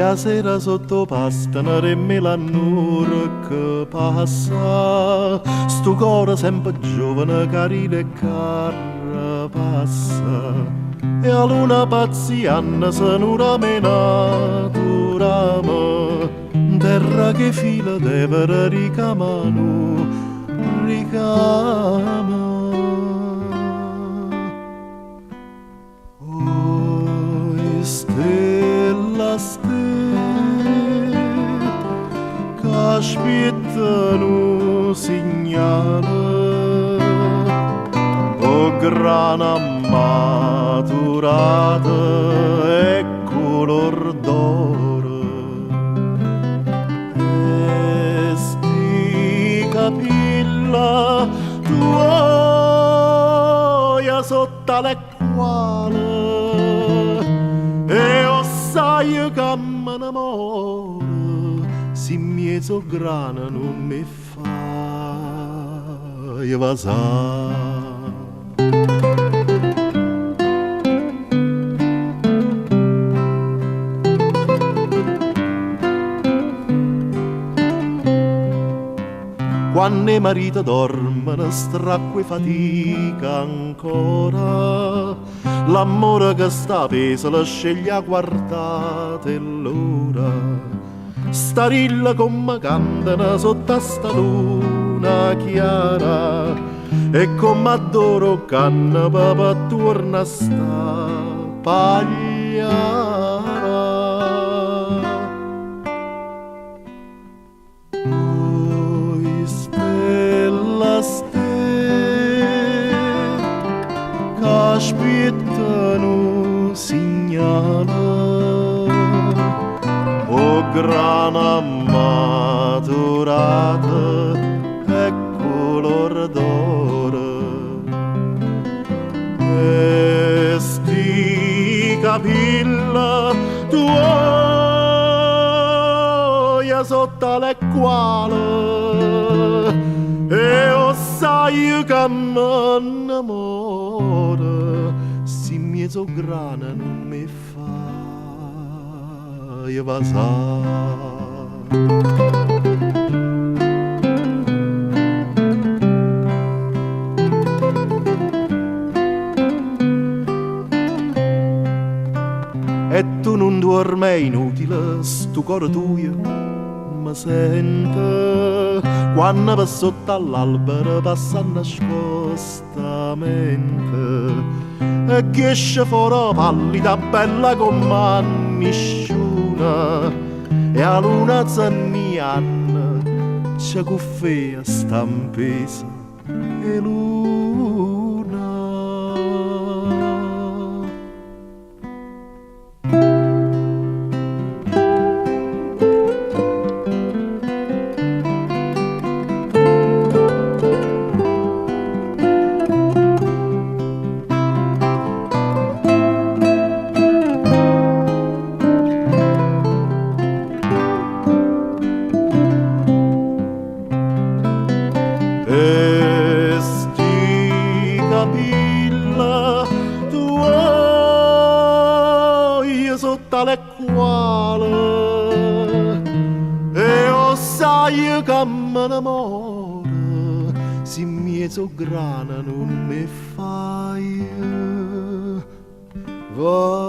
a sera sotto pastano e melanura che passa, sto cuore sempre giovane, carino e passa, e a luna pazziana se non ramena tu rama, terra che fila deve ricamano, ricama. Stella, stella, che aspettano segnale, o grana maturata e color d'oro, e sti capilla tua sotto le quale e o sai che mi innamoro, se mezzo grana non mi fa evasare. Quando i mariti dormono, stracque fatica ancora, l'amore che sta peso la sceglie a guardate l'ora. Starilla come cantano sotto a sta luna chiara, e come adoro canna papà torna a sta pagliara. Aspettano segnale, o grana maturata e color d'oro, e sti capilla tuoi sotto le quale e o sai che mi innamora, se mezzo grana non mi fa evasare. E tu non dormi inutile, sto cuore tuo mi sente quando va sotto all'albero passa nascostamente e che esce fuori pallida bella come nisciuna e a luna zannianna c'è cuffia stampesa e luna. Tale quale e o sai che mi innamoro, se mezzo grana non mi fai va